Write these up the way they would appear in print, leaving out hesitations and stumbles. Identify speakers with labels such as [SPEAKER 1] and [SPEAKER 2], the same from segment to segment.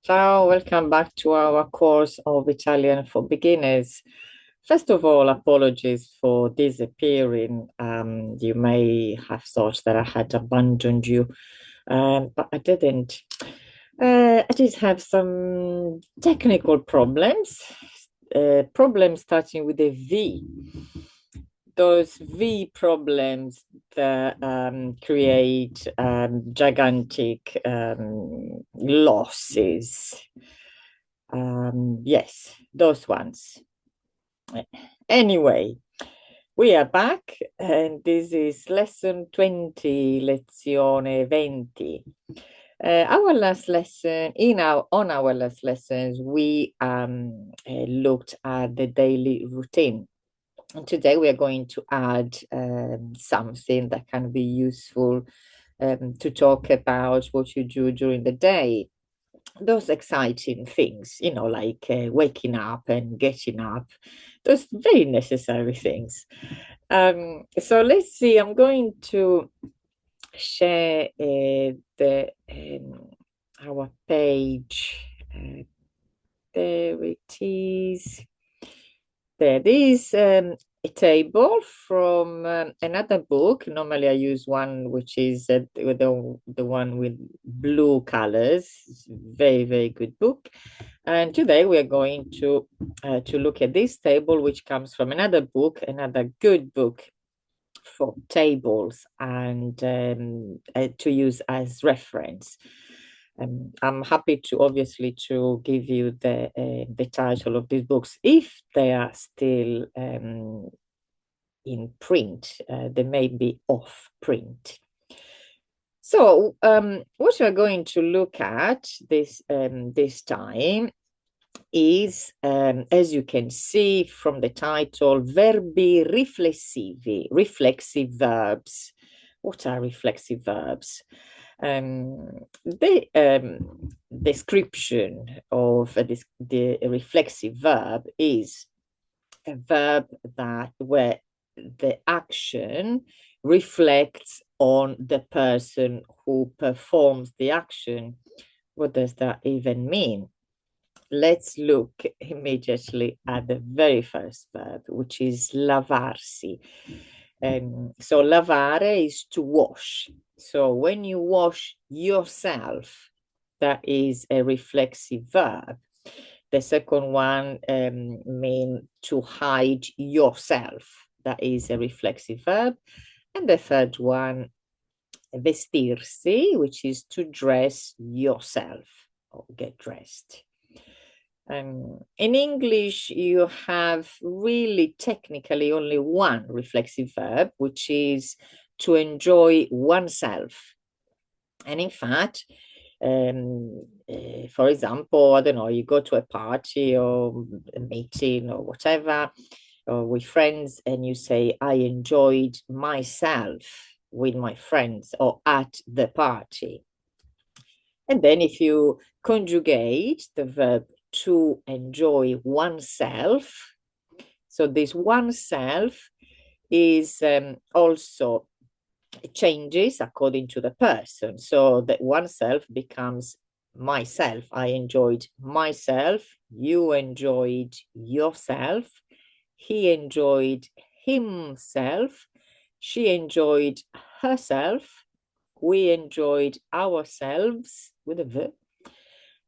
[SPEAKER 1] Ciao, welcome back to our course of Italian for beginners. First of all, apologies for disappearing. You may have thought that I had abandoned you, but I didn't. I just have some technical problems. Problems starting with a V. Those V problems that create gigantic losses. Yes, those ones. Anyway, we are back, and this is lesson 20, lezione 20. Our last lesson, on our last lessons, we looked at the daily routine. And today we are going to add something that can be useful to talk about what you do during the day. Those exciting things, like waking up and getting up, those very necessary things. So let's see, I'm going to share the our page. There it is. There is a table from another book. Normally, I use one which is the one with blue colors. It's a very, very good book. And today we are going to look at this table, which comes from another book, another good book for tables and to use as reference. I'm happy to obviously to give you the title of these books if they are still in print. They may be off print. So what we're going to look at this time is, as you can see from the title, verbi riflessivi, reflexive verbs. What are reflexive verbs? The description of the reflexive verb is a verb where the action reflects on the person who performs the action. What does that even mean? Let's look immediately at the very first verb, which is lavarsi. So lavare is to wash. So when you wash yourself, that is a reflexive verb. The second one means to hide yourself. That is a reflexive verb. And the third one, vestirsi, which is to dress yourself or get dressed. In English, you have really technically only one reflexive verb, which is to enjoy oneself. And in fact, for example, I don't know, you go to a party or a meeting or whatever, or with friends, and you say, I enjoyed myself with my friends or at the party. And then if you conjugate the verb to enjoy oneself, so this oneself is also changes according to the person. So that oneself becomes myself. I enjoyed myself. You enjoyed yourself. He enjoyed himself. She enjoyed herself. We enjoyed ourselves with a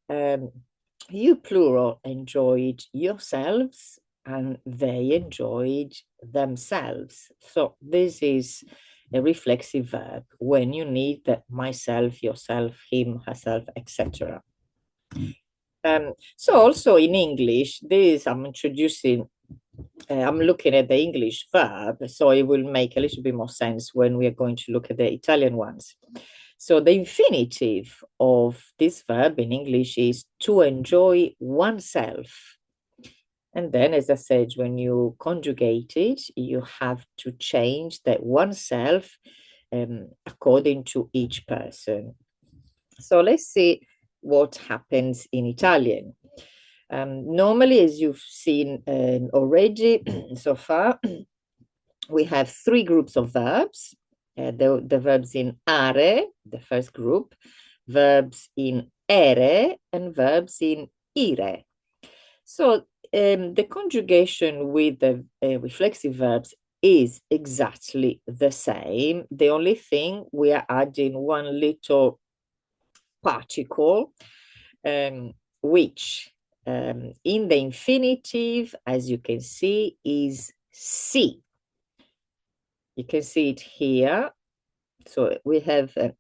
[SPEAKER 1] verb. You plural enjoyed yourselves and they enjoyed themselves. So this is a reflexive verb when you need that myself, yourself, him, herself, etc. So also in English, this I'm introducing, I'm looking at the English verb, so it will make a little bit more sense when we are going to look at the Italian ones. So the infinitive of this verb in English is to enjoy oneself. And then, as I said, when you conjugate it, you have to change that oneself according to each person. So let's see what happens in Italian. Normally, as you've seen already so far, we have three groups of verbs. The verbs in are, the first group, verbs in ere and verbs in ire. So the conjugation with the reflexive verbs is exactly the same. The only thing, we are adding one little particle, which in the infinitive, as you can see, is si. You can see it here. So we have a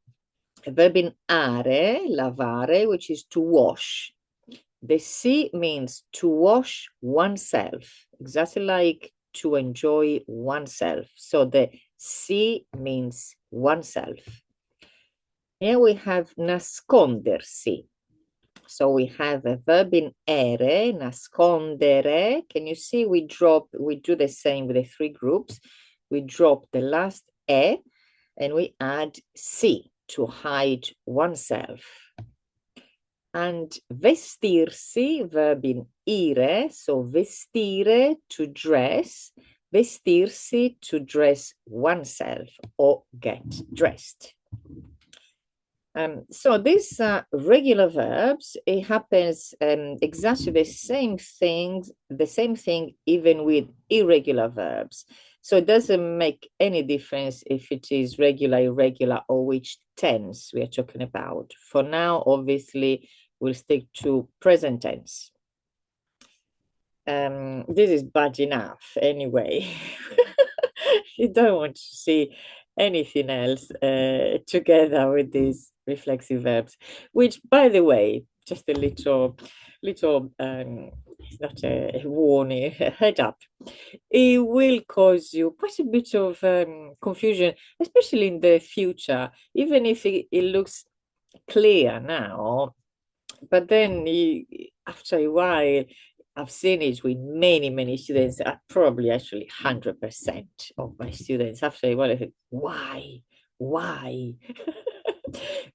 [SPEAKER 1] verb in are, lavare, which is to wash. The si means to wash oneself, exactly like to enjoy oneself. So the si means oneself. Here we have nascondersi. So we have a verb in ere, nascondere. Can you see we do the same with the three groups. We drop the last e and we add si, to hide oneself. And vestirsi, verb in ire, so vestire, to dress, vestirsi, to dress oneself or get dressed. So these regular verbs, it happens exactly the same thing even with irregular verbs. So it doesn't make any difference if it is regular, irregular, or which tense we are talking about. For now, obviously, we'll stick to present tense. This is bad enough anyway. You don't want to see anything else together with these reflexive verbs, which, by the way, just a little it's not a warning, a head up. It will cause you quite a bit of confusion, especially in the future, even if it looks clear now. But then after a while, I've seen it with many students, probably actually 100% of my students. After a while, I think, why?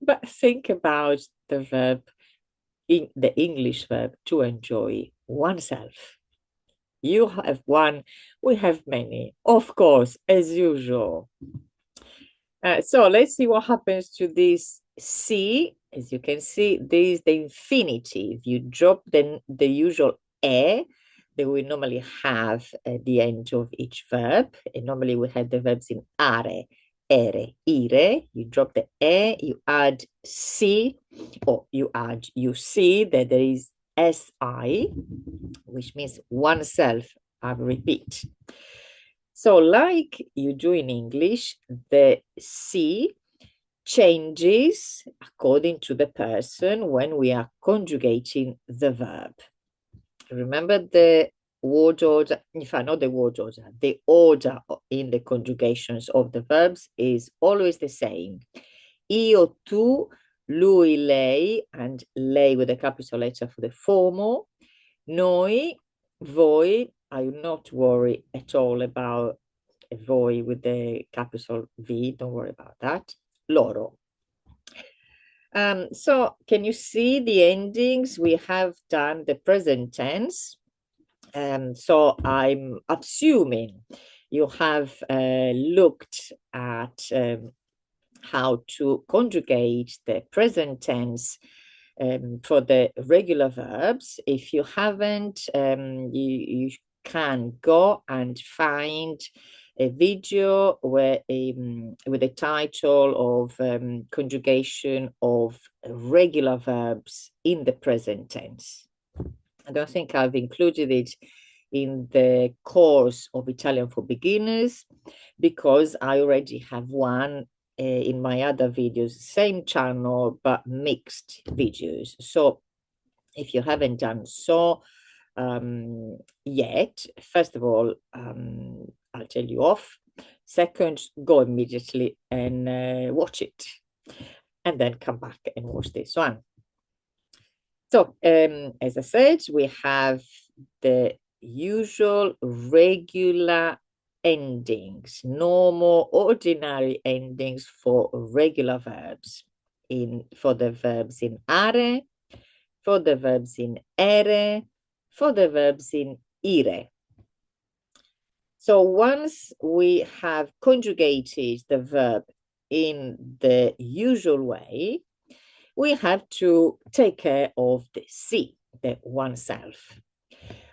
[SPEAKER 1] But think about the verb, the English verb, to enjoy oneself. You have one, we have many, of course, as usual. So let's see what happens to this si. As you can see, this is the infinitive. You drop the usual e that we normally have at the end of each verb. And normally we have the verbs in are, ere, ire. You drop the e, you add si, or you see that there is si, which means oneself. I repeat. So like you do in English, the si changes according to the person when we are conjugating the verb. Remember the word order, if I know the word order, the order in the conjugations of the verbs is always the same. Io, tu, lui, lei, and lei with a capital letter for the formal. Noi, voi, I will not worry at all about voi with the capital V, don't worry about that. Loro. So can you see the endings? We have done the present tense. So I'm assuming you have looked at how to conjugate the present tense for the regular verbs. If you haven't, you can go and find a video where with the title of conjugation of regular verbs in the present tense. I don't think I've included it in the course of Italian for beginners because I already have one in my other videos, same channel, but mixed videos. So if you haven't done so yet, first of all, I'll tell you off. Second, go immediately and watch it. And then come back and watch this one. So, as I said, we have the usual regular endings, normal, ordinary endings for regular verbs. For the verbs in are, for the verbs in ere, for the verbs in ire. So once we have conjugated the verb in the usual way, we have to take care of the C, the oneself.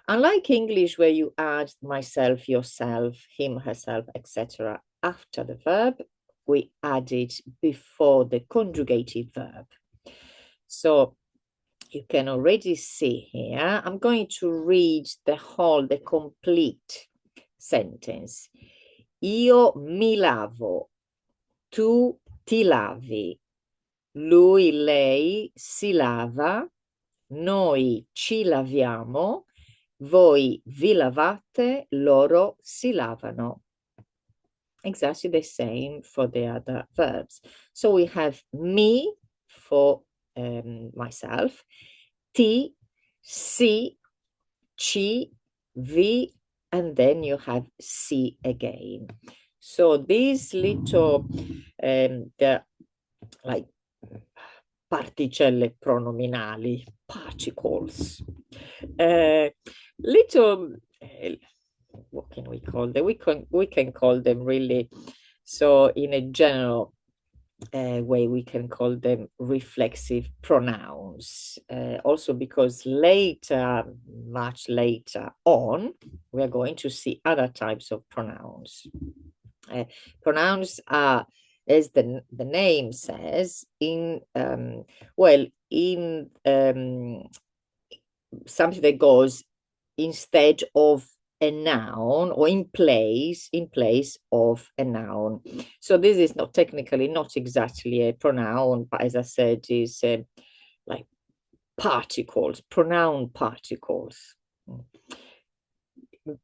[SPEAKER 1] Unlike English, where you add myself, yourself, him, herself, etc. after the verb, we add it before the conjugated verb. So you can already see here, I'm going to read the complete sentence. Io mi lavo, tu ti lavi, lui, lei si lava, noi ci laviamo, voi vi lavate, loro si lavano. Exactly the same for the other verbs. So we have me for myself, ti, si, ci, vi, and then you have si again. So these little, the like particelle pronominali, particles, little, what can we call them? We can call them really. So in a general way, we can call them reflexive pronouns. Also because later, much later on, we are going to see other types of pronouns. Pronouns are, as the name says, in something that goes instead of a noun or in place of a noun. So this is not technically not exactly a pronoun, but as I said, is like particles, pronoun particles.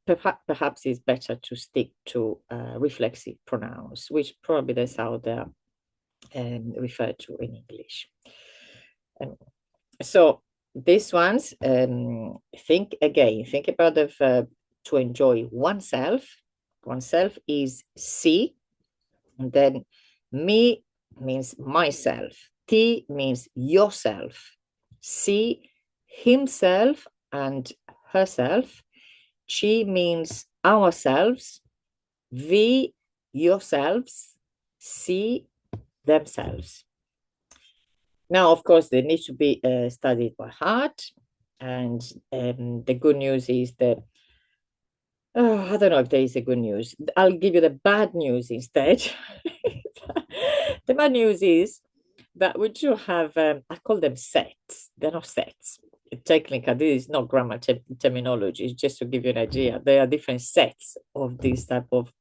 [SPEAKER 1] Perhaps it's better to stick to reflexive pronouns, which probably that's how they're referred to in English. So these ones, think about the verb to enjoy oneself. Oneself is si, and then me means myself, ti means yourself, si himself and herself, chi means ourselves, vi yourselves, si themselves. Now, of course, they need to be studied by heart. And the good news is that, I don't know if there is a good news. I'll give you the bad news instead. The bad news is that we do have, I call them sets. They're not sets. Technically, this is not grammar terminology. It's just to give you an idea. There are different sets of these type of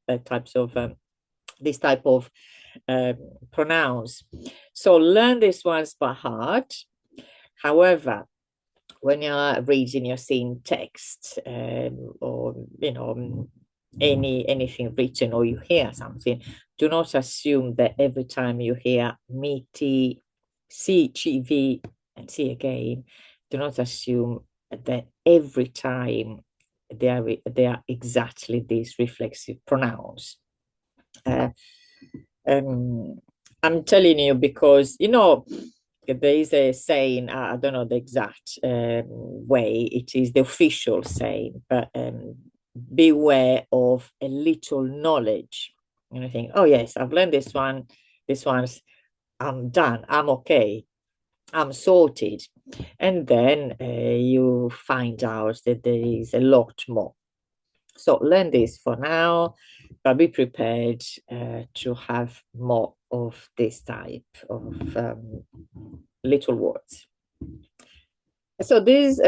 [SPEAKER 1] pronouns. So learn these ones by heart. However, when you're reading, you're seeing text or anything written, or you hear something, do not assume that every time you hear me, ti, si, ci, vi, and si again, do not assume that every time they are exactly these reflexive pronouns. I'm telling you because, there is a saying, I don't know the exact way, it is the official saying, but beware of a little knowledge. And I think, oh yes, I've learned this one's, I'm done, I'm okay, I'm sorted. And then you find out that there is a lot more. So learn this for now, but be prepared to have more of this type of little words. So this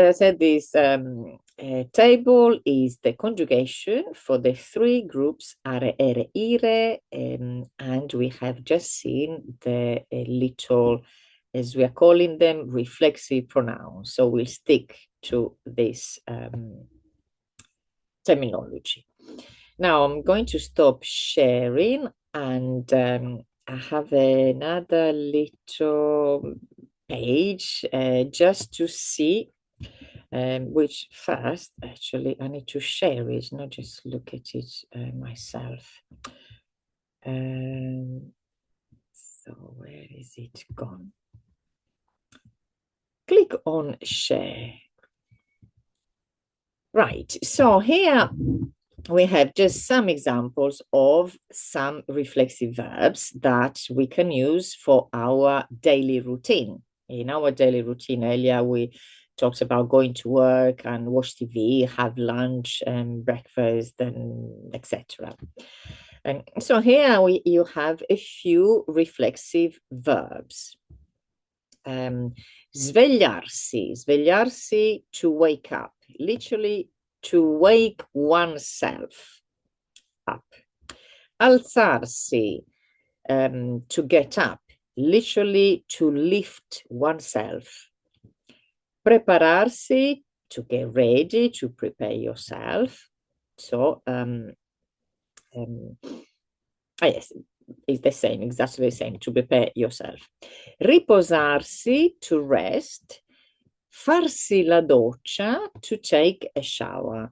[SPEAKER 1] table is the conjugation for the three groups are, ere, ire, and we have just seen the little, as we are calling them, reflexive pronouns. So we'll stick to this terminology. Now I'm going to stop sharing, and I have another little page just to see, which first, actually, I need to share it, not just look at it myself. So where is it gone? Click on share. Right, so here we have just some examples of some reflexive verbs that we can use for our daily routine. In our daily routine earlier, we talked about going to work and watch TV, have lunch and breakfast, and etc. And so here you have a few reflexive verbs. Svegliarsi, svegliarsi, to wake up, literally to wake oneself up. Alzarsi, to get up, literally to lift oneself. Prepararsi, to get ready, to prepare yourself. So, yes, it's the same, exactly the same, to prepare yourself. Riposarsi, to rest. Farsi la doccia, to take a shower.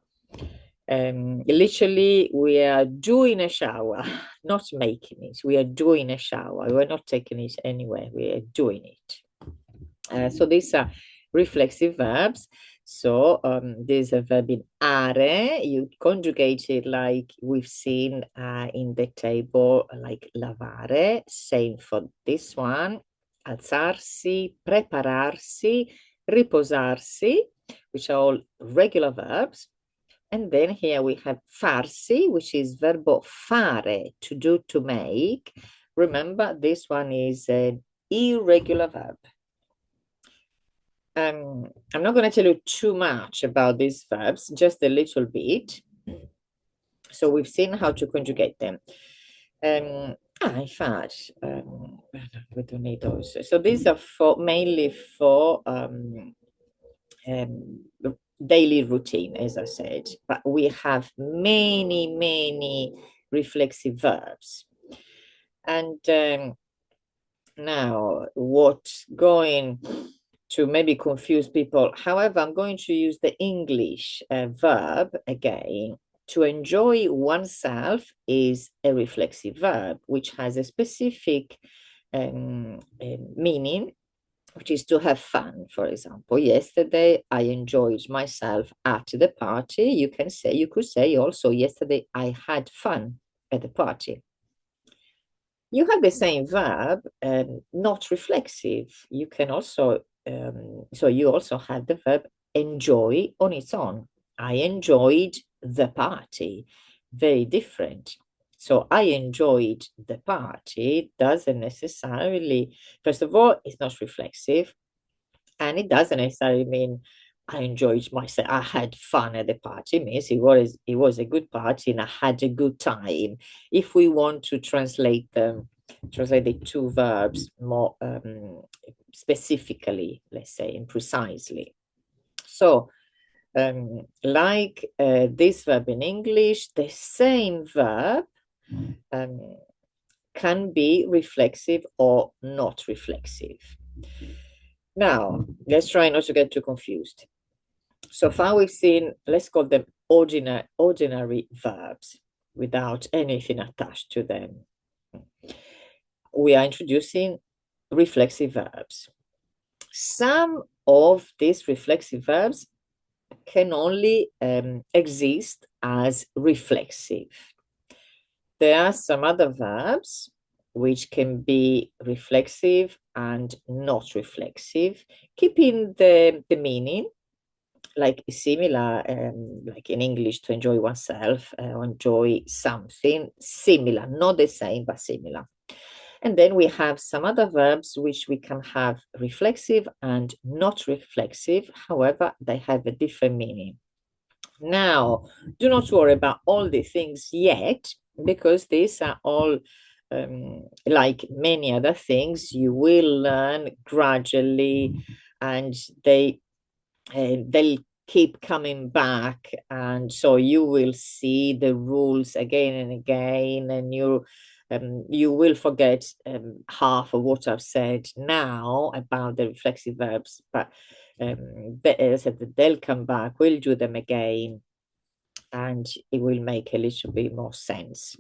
[SPEAKER 1] Literally, we are doing a shower, not making it. We are doing a shower. We're not taking it anywhere. We are doing it. So these are reflexive verbs. So there's a verb in are. You conjugate it like we've seen in the table, like lavare. Same for this one. Alzarsi, prepararsi, riposarsi, which are all regular verbs. And then here we have farsi, which is verbo fare, to do, to make. Remember, this one is an irregular verb. I'm not going to tell you too much about these verbs, just a little bit. So we've seen how to conjugate them. In fact, we don't need those. So these are mainly for daily routine, as I said, but we have many reflexive verbs. And now what's going to maybe confuse people, however, I'm going to use the English verb again. To enjoy oneself is a reflexive verb, which has a specific meaning, which is to have fun. For example, yesterday I enjoyed myself at the party. You could say also, yesterday I had fun at the party. You have the same verb, not reflexive. You can also, so you also have the verb enjoy on its own. I enjoyed the party. Very different. So I enjoyed the party doesn't necessarily, first of all, it's not reflexive. And it doesn't necessarily mean I enjoyed myself. I had fun at the party. It means it was a good party and I had a good time. If we want to translate the two verbs more specifically, let's say, and precisely. So, like this verb in English, the same verb can be reflexive or not reflexive. Now, let's try not to get too confused. So far we've seen, let's call them ordinary verbs without anything attached to them. We are introducing reflexive verbs. Some of these reflexive verbs can only exist as reflexive. There are some other verbs which can be reflexive and not reflexive, keeping the meaning, like similar, like in English, to enjoy oneself, enjoy something, similar, not the same, but similar. And then we have some other verbs which we can have reflexive and not reflexive. However, they have a different meaning. Now, do not worry about all the things yet, because these are all, like many other things, you will learn gradually, and they'll keep coming back, and so you will see the rules again and again, and you will forget half of what I've said now about the reflexive verbs, but as I said, they'll come back, we'll do them again, and it will make a little bit more sense.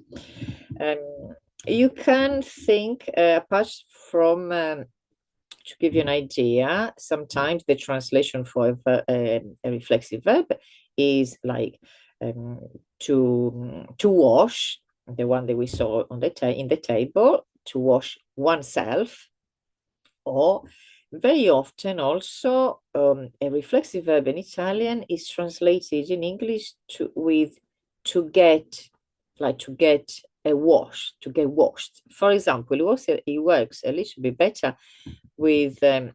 [SPEAKER 1] You can think, apart from to give you an idea, sometimes the translation for a reflexive verb is like to wash, the one that we saw on in the table, to wash oneself, or Very often also a reflexive verb in Italian is translated in English with to get, like to get a wash, to get washed. For example, it works a little bit better with the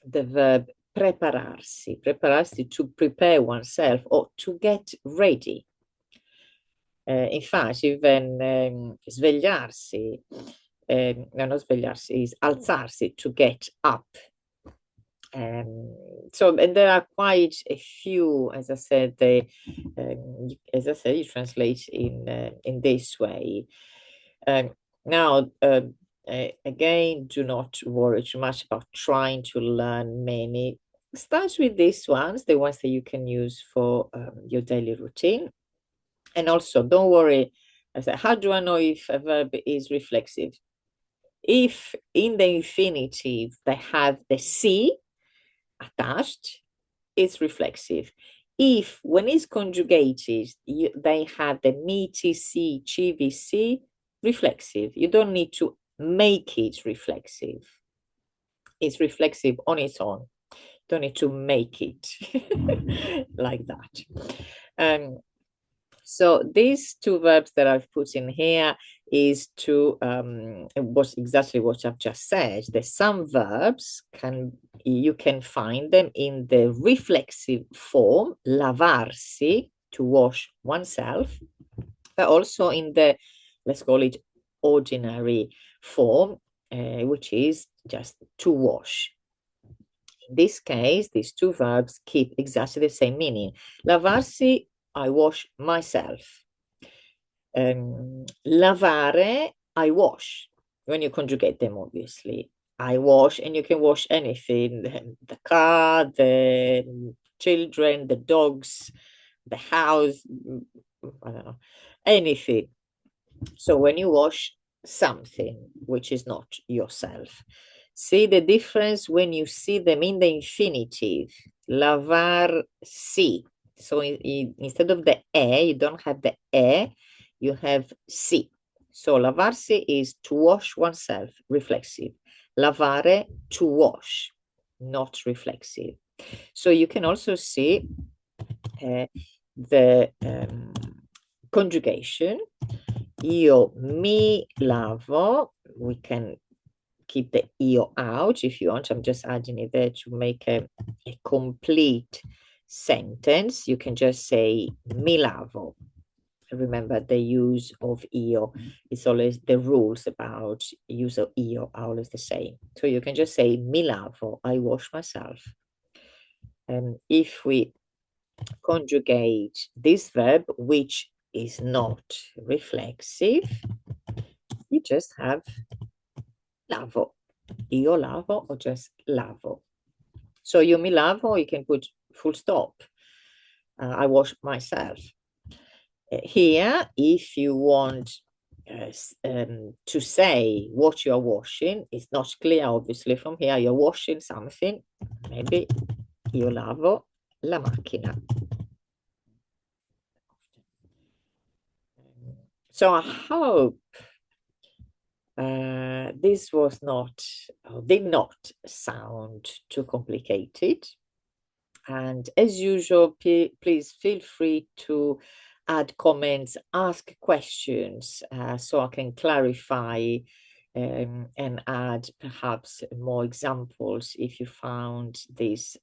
[SPEAKER 1] verb prepararsi, prepararsi to prepare oneself or to get ready. Infatti, even svegliarsi, no, not svegliarsi, is alzarsi, to get up. So, and there are quite a few, as I said, you translate in this way. Now, again, do not worry too much about trying to learn many. Start with these ones, the ones that you can use for your daily routine. And also, don't worry. I said, how do I know if a verb is reflexive? If in the infinitive they have the C attached, it's reflexive. If when it's conjugated, they have the me, TC, GVC, reflexive. You don't need to make it reflexive. It's reflexive on its own. Don't need to make it like that. So these two verbs that I've put in here is to was exactly what I've just said. There's some verbs you can find them in the reflexive form, lavarsi, to wash oneself, but also in the, let's call it, ordinary form, which is just to wash. In this case, these two verbs keep exactly the same meaning. Lavarsi, I wash myself. Lavare, I wash. When you conjugate them, obviously. I wash, and you can wash anything, the car, the children, the dogs, the house, I don't know, anything. So when you wash something which is not yourself, see the difference when you see them in the infinitive. Lavar si. So instead of the e, you don't have the e, you have si. So lavarsi is to wash oneself, reflexive. Lavare, to wash, not reflexive. So you can also see the conjugation. Io mi lavo. We can keep the io out if you want. I'm just adding it there to make a complete sentence. You can just say mi lavo. Remember, the use of io is always, the rules about use of io are always the same. So you can just say mi lavo, I wash myself. And if we conjugate this verb, which is not reflexive, you just have lavo. Io lavo or just lavo. So io mi lavo, you can put full stop. I wash myself. Here, if you want to say what you're washing, it's not clear, obviously, from here. You're washing something. Maybe io lavo la macchina. So I hope this was not, did not sound too complicated. And as usual, please feel free to add comments, ask questions, so I can clarify and add perhaps more examples if you found this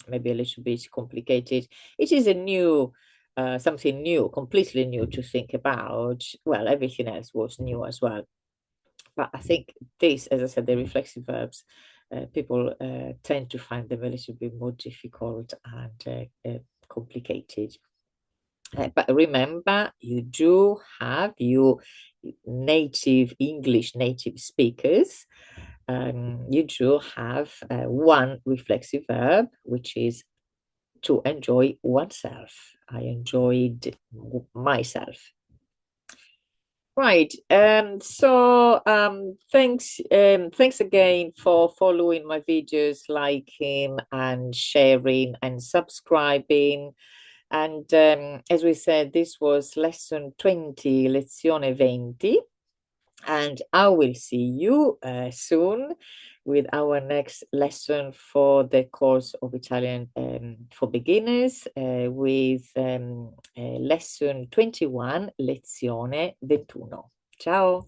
[SPEAKER 1] maybe a little bit complicated. It is a new, something new, completely new to think about. Well, everything else was new as well. But I think this, as I said, the reflexive verbs, people tend to find them a little bit more difficult and complicated. But remember, you do have your native English native speakers. You do have one reflexive verb, which is to enjoy oneself. I enjoyed myself. Right. Thanks again for following my videos, liking and sharing and subscribing. And as we said, this was lesson 20, lezione 20. And I will see you soon. with our next lesson for the course of Italian for beginners, with lesson 21, lezione 21. Ciao!